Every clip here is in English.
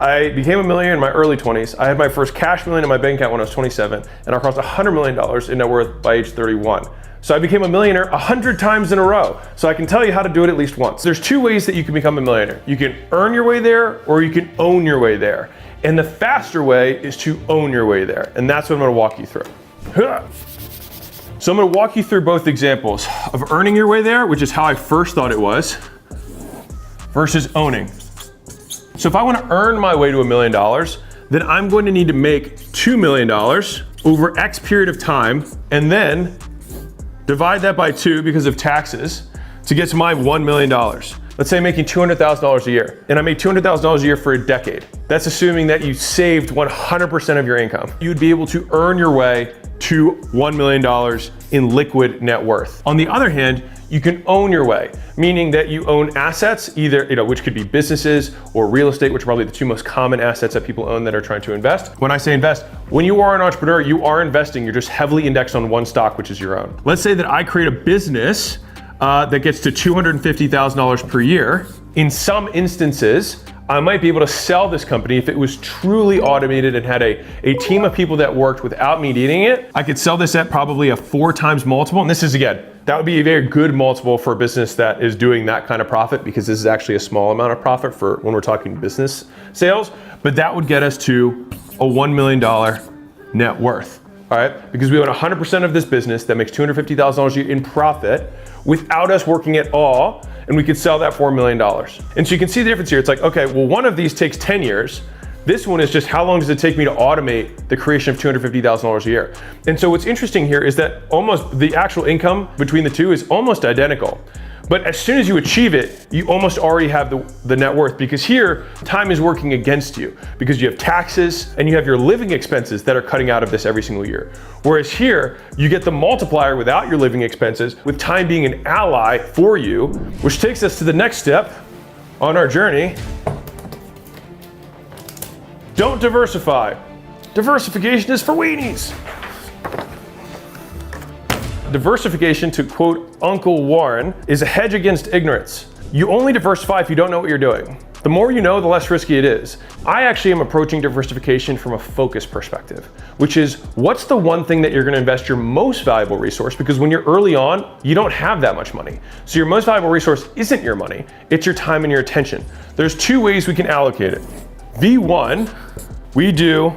I became a millionaire in my early 20s. I had my first cash million in my bank account when I was 27, and I crossed $100 million in net worth by age 31. So I became a millionaire 100 times in a row. So I can tell you how to do it at least once. There's two ways that you can become a millionaire. You can earn your way there, or you can own your way there. And the faster way is to own your way there. And that's what I'm gonna walk you through. So I'm gonna walk you through both examples of earning your way there, which is how I first thought it was, versus owning. So if I want to earn my way to $1 million, then I'm going to need to make $2 million over X period of time, and then divide that by 2 because of taxes to get to my $1 million. Let's say I'm making $200,000 a year, and I made $200,000 a year for a decade. That's assuming that you saved 100% of your income. You'd be able to earn your way to $1 million in liquid net worth. On the other hand, you can own your way, meaning that you own assets, either, which could be businesses or real estate, which are probably the two most common assets that people own that are trying to invest. When I say invest, when you are an entrepreneur, you are investing, you're just heavily indexed on one stock, which is your own. Let's say that I create a business that gets to $250,000 per year. In some instances, I might be able to sell this company if it was truly automated and had a team of people that worked without me needing it. I could sell this at probably a 4 times multiple. And this is, again, that would be a very good multiple for a business that is doing that kind of profit, because this is actually a small amount of profit for when we're talking business sales. But that would get us to a $1 million net worth, all right? Because we own 100% of this business that makes $250,000 a year in profit without us working at all, and we could sell that for $1 million. And so you can see the difference here. It's like, okay, well, one of these takes 10 years. This one is just how long does it take me to automate the creation of $250,000 a year? And so what's interesting here is that almost the actual income between the two is almost identical. But as soon as you achieve it, you almost already have the net worth, because here, time is working against you because you have taxes and you have your living expenses that are cutting out of this every single year. Whereas here, you get the multiplier without your living expenses, with time being an ally for you, which takes us to the next step on our journey. Don't diversify. Diversification is for weenies. Diversification, to quote Uncle Warren, is a hedge against ignorance. You only diversify if you don't know what you're doing. The more you know, the less risky it is. I actually am approaching diversification from a focus perspective, which is what's the one thing that you're going to invest your most valuable resource? Because when you're early on, you don't have that much money. So your most valuable resource isn't your money, it's your time and your attention. There's 2 ways we can allocate it. V1, we do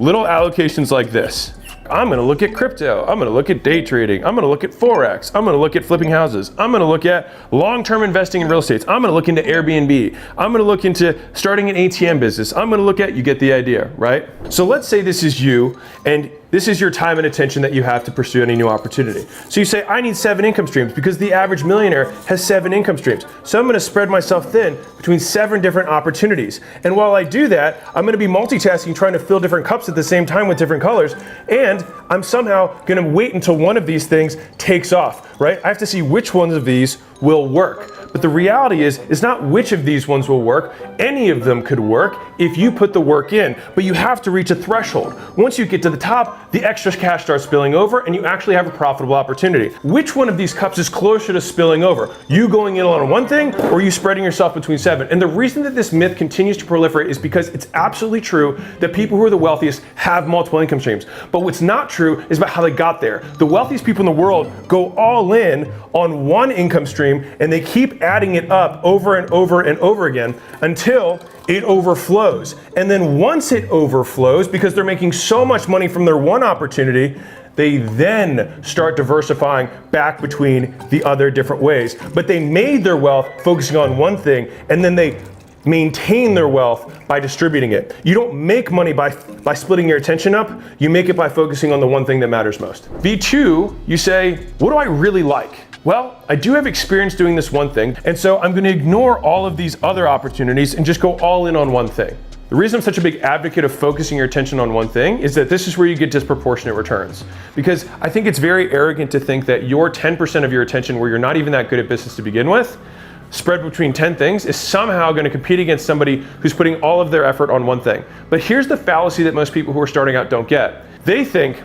little allocations like this. I'm gonna look at crypto, I'm gonna look at day trading, I'm gonna look at Forex, I'm gonna look at flipping houses, I'm gonna look at long-term investing in real estate, I'm gonna look into Airbnb, I'm gonna look into starting an ATM business, I'm gonna look at, you get the idea, right? So let's say this is you, and this is your time and attention that you have to pursue any new opportunity. So you say, I need 7 income streams because the average millionaire has 7 income streams. So I'm gonna spread myself thin between 7 different opportunities. And while I do that, I'm gonna be multitasking, trying to fill different cups at the same time with different colors. And I'm somehow gonna wait until one of these things takes off, right? I have to see which ones of these will work. But the reality is, it's not which of these ones will work. Any of them could work if you put the work in, but you have to reach a threshold. Once you get to the top, the extra cash starts spilling over and you actually have a profitable opportunity. Which one of these cups is closer to spilling over? You going in on one thing, or you spreading yourself between 7? And the reason that this myth continues to proliferate is because it's absolutely true that people who are the wealthiest have multiple income streams. But what's not true is about how they got there. The wealthiest people in the world go all in on one income stream, and they keep adding it up over and over and over again until it overflows. And then once it overflows, because they're making so much money from their one opportunity, they then start diversifying back between the other different ways. But they made their wealth focusing on one thing, and then they maintain their wealth by distributing it. You don't make money by splitting your attention up, you make it by focusing on the one thing that matters most. V2, you say, what do I really like? Well, I do have experience doing this one thing, and so I'm going to ignore all of these other opportunities and just go all in on one thing. The reason I'm such a big advocate of focusing your attention on one thing is that this is where you get disproportionate returns. Because I think it's very arrogant to think that your 10% of your attention, where you're not even that good at business to begin with, spread between 10 things, is somehow going to compete against somebody who's putting all of their effort on one thing. But here's the fallacy that most people who are starting out don't get. They think,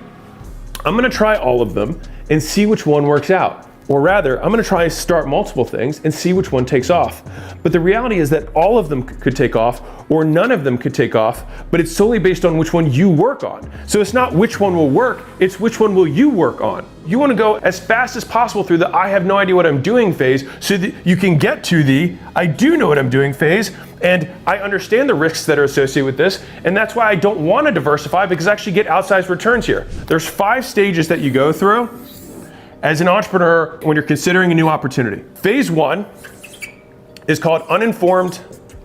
I'm going to try all of them and see which one works out. Or rather, I'm gonna try and start multiple things and see which one takes off. But the reality is that all of them could take off, or none of them could take off, but it's solely based on which one you work on. So it's not which one will work, it's which one will you work on. You wanna go as fast as possible through the I have no idea what I'm doing phase so that you can get to the I do know what I'm doing phase, and I understand the risks that are associated with this, and that's why I don't wanna diversify, because I actually get outsized returns here. There's 5 stages that you go through as an entrepreneur when you're considering a new opportunity. Phase 1 is called uninformed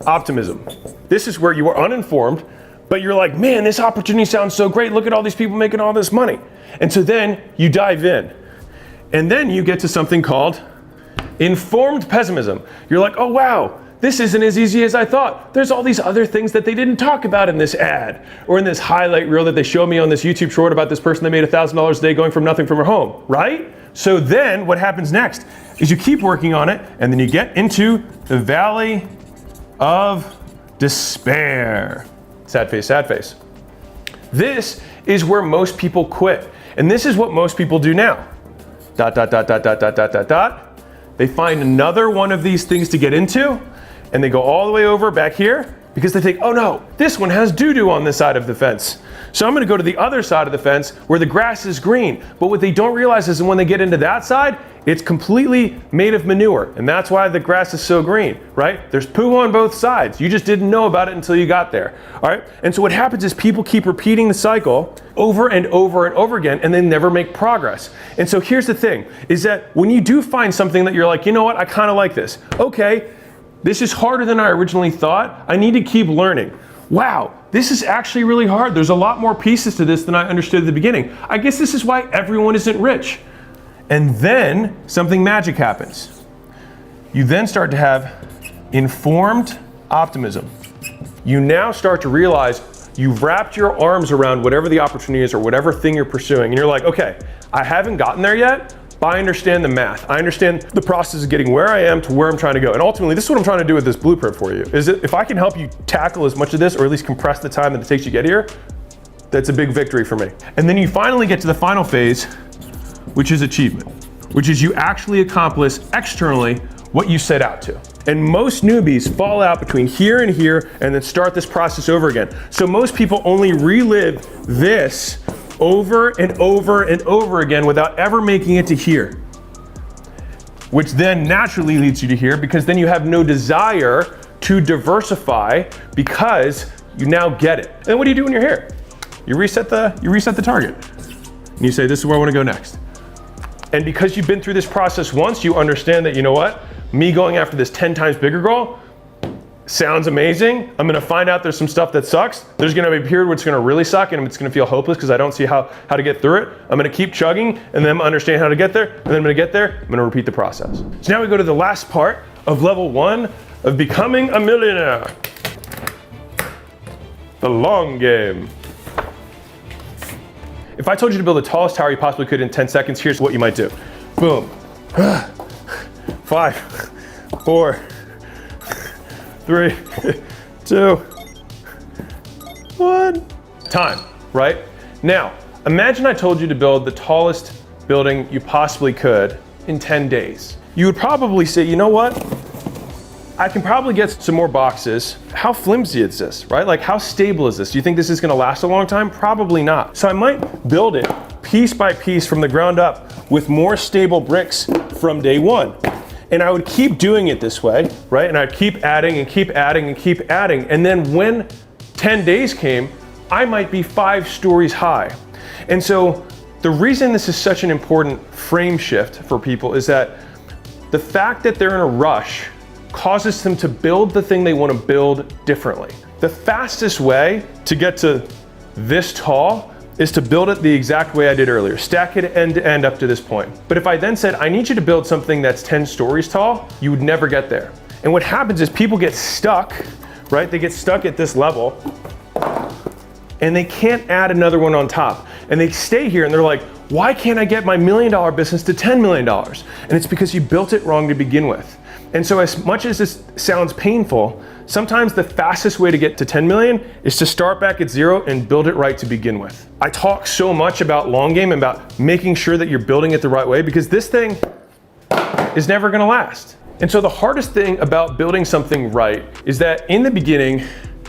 optimism. This is where you are uninformed, but you're like, man, this opportunity sounds so great. Look at all these people making all this money. And so then you dive in. And then you get to something called informed pessimism. You're like, oh wow, this isn't as easy as I thought. There's all these other things that they didn't talk about in this ad or in this highlight reel that they show me on this YouTube short about this person that made $1,000 a day going from nothing from her home, right? So then what happens next is you keep working on it, and then you get into the valley of despair. Sad face, sad face. This is where most people quit. And this is what most people do now. ... They find another one of these things to get into, and they go all the way over back here because they think, oh no, this one has doo-doo on this side of the fence. So I'm gonna go to the other side of the fence where the grass is green. But what they don't realize is when they get into that side, it's completely made of manure. And that's why the grass is so green, right? There's poo on both sides. You just didn't know about it until you got there, all right? And so what happens is people keep repeating the cycle over and over and over again, and they never make progress. And so here's the thing, is that when you do find something that you're like, you know what, I kind of like this. Okay, this is harder than I originally thought. I need to keep learning. Wow, this is actually really hard. There's a lot more pieces to this than I understood at the beginning. I guess this is why everyone isn't rich. And then something magic happens. You then start to have informed optimism. You now start to realize you've wrapped your arms around whatever the opportunity is or whatever thing you're pursuing. And you're like, okay, I haven't gotten there yet, but I understand the math. I understand the process of getting where I am to where I'm trying to go. And ultimately, this is what I'm trying to do with this blueprint for you, is that if I can help you tackle as much of this, or at least compress the time that it takes you to get here, that's a big victory for me. And then you finally get to the final phase, which is achievement, which is you actually accomplish externally what you set out to. And most newbies fall out between here and here and then start this process over again. So most people only relive this over and over and over again without ever making it to here, which then naturally leads you to here, because then you have no desire to diversify because you now get it. And what do you do when you're here? You reset the target. And you say, this is where I want to go next. And because you've been through this process once, you understand that, you know what? Me going after this 10 times bigger goal sounds amazing. I'm gonna find out there's some stuff that sucks. There's gonna be a period where it's gonna really suck and it's gonna feel hopeless because I don't see how to get through it. I'm gonna keep chugging and then understand how to get there. And then I'm gonna get there, I'm gonna repeat the process. So now we go to the last part of level 1 of becoming a millionaire. The long game. If I told you to build the tallest tower you possibly could in 10 seconds, here's what you might do. Boom. 5, 4, 3, 2, 1. Time, right? Now, imagine I told you to build the tallest building you possibly could in 10 days. You would probably say, you know what? I can probably get some more boxes. How flimsy is this, right? Like, how stable is this? Do you think this is gonna last a long time? Probably not. So I might build it piece by piece from the ground up with more stable bricks from day one. And I would keep doing it this way, right? And I'd keep adding and keep adding and keep adding. And then when 10 days came, I might be 5 stories high. And so the reason this is such an important frame shift for people is that the fact that they're in a rush causes them to build the thing they want to build differently. The fastest way to get to this tall is to build it the exact way I did earlier. Stack it end to end up to this point. But if I then said, I need you to build something that's 10 stories tall, you would never get there. And what happens is people get stuck, right? They get stuck at this level and they can't add another one on top. And they stay here and they're like, why can't I get my $1 million business to $10 million? And it's because you built it wrong to begin with. And so as much as this sounds painful, sometimes the fastest way to get to 10 million is to start back at 0 and build it right to begin with. I talk so much about long game and about making sure that you're building it the right way, because this thing, is never gonna last. And so the hardest thing about building something right is that in the beginning,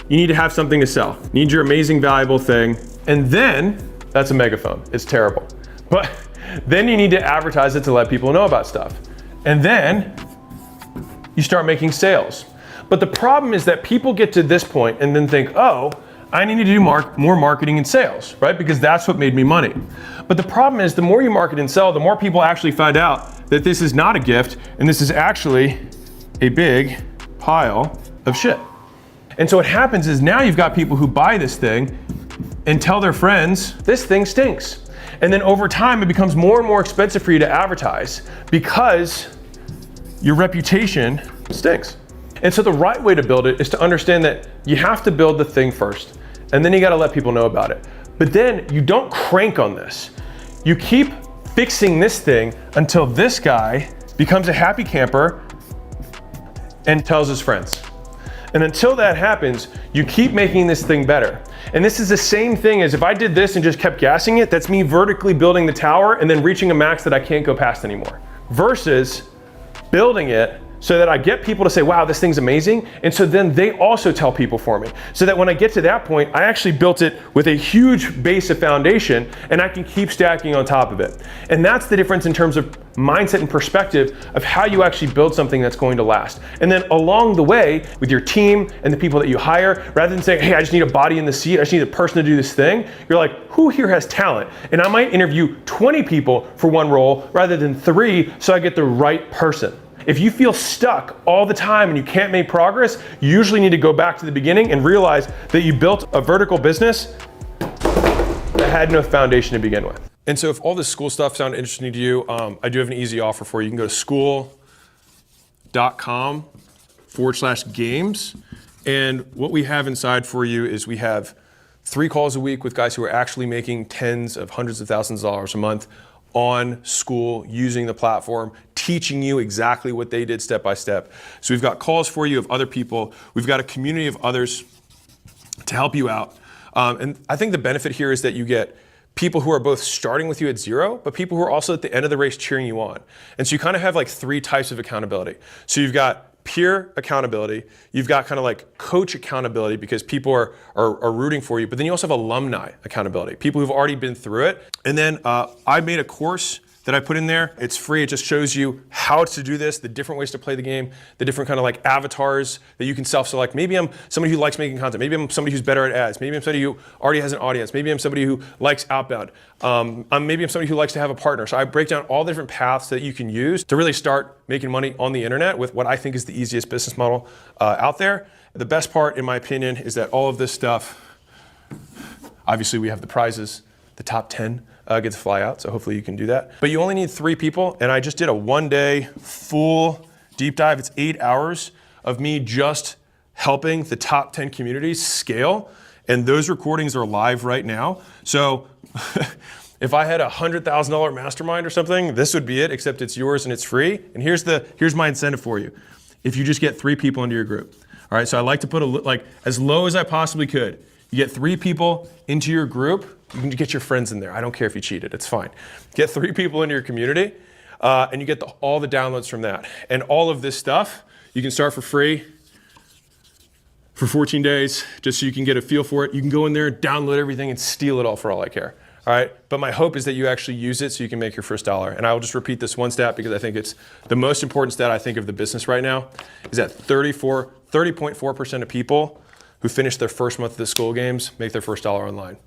you need to have something to sell. You need your amazing, valuable thing. And then, that's a megaphone, it's terrible. But then you need to advertise it to let people know about stuff. And then you start making sales. But the problem is that people get to this point and then think, oh, I need to do more marketing and sales, right? Because that's what made me money. But the problem is the more you market and sell, the more people actually find out that this is not a gift and this is actually a big pile of shit. And so what happens is now you've got people who buy this thing and tell their friends, this thing stinks. And then over time, it becomes more and more expensive for you to advertise because your reputation stinks. And so the right way to build it is to understand that you have to build the thing first, and then you gotta let people know about it. But then you don't crank on this. You keep fixing this thing until this guy becomes a happy camper and tells his friends. And until that happens, you keep making this thing better. And this is the same thing as if I did this and just kept gassing it, that's me vertically building the tower and then reaching a max that I can't go past anymore. Versus building it so that I get people to say, wow, this thing's amazing. And so then they also tell people for me. So that when I get to that point, I actually built it with a huge base of foundation and I can keep stacking on top of it. And that's the difference in terms of mindset and perspective of how you actually build something that's going to last. And then along the way with your team and the people that you hire, rather than saying, hey, I just need a body in the seat, I just need a person to do this thing, you're like, who here has talent? And I might interview 20 people for one role rather than 3 so I get the right person. If you feel stuck all the time and you can't make progress, you usually need to go back to the beginning and realize that you built a vertical business that had no foundation to begin with. And so if all this Skool stuff sounded interesting to you, I do have an easy offer for you. You can go to skool.com/games. And what we have inside for you is we have 3 calls a week with guys who are actually making tens of hundreds of thousands of dollars a month on Skool, using the platform, teaching you exactly what they did step by step. So we've got calls for you of other people. We've got a community of others to help you out. And I think the benefit here is that you get people who are both starting with you at 0, but people who are also at the end of the race cheering you on. And so you kind of have like 3 types of accountability. So you've got peer accountability, you've got kind of like coach accountability because people are rooting for you, but then you also have alumni accountability, people who've already been through it. And then I made a course that I put in there. It's free. It just shows you how to do this, the different ways to play the game, the different kind of like avatars that you can self-select. Maybe I'm somebody who likes making content. Maybe I'm somebody who's better at ads. Maybe I'm somebody who already has an audience. Maybe I'm somebody who likes outbound. Maybe I'm somebody who likes to have a partner. So I break down all the different paths that you can use to really start making money on the internet with what I think is the easiest business model out there. The best part, in my opinion, is that all of this stuff, obviously we have the prizes, the top 10 get to fly out, so hopefully you can do that. But you only need 3 people, and I just did a 1-day full deep dive. It's 8 hours of me just helping the top 10 communities scale, and those recordings are live right now. So if I had a $100,000 mastermind or something, this would be it, except it's yours and it's free. And here's my incentive for you. If you just get 3 people into your group. All right, so I like to put like as low as I possibly could. You get 3 people into your group, you can get your friends in there. I don't care if you cheated, it's fine. Get 3 people into your community, and you get all the downloads from that. And all of this stuff, you can start for free for 14 days, just so you can get a feel for it. You can go in there, download everything, and steal it all for all I care. All right, but my hope is that you actually use it so you can make your first dollar. And I will just repeat this one stat because I think it's the most important stat I think of the business right now, is that 30.4% of people who finish their first month of the Skool games make their first dollar online.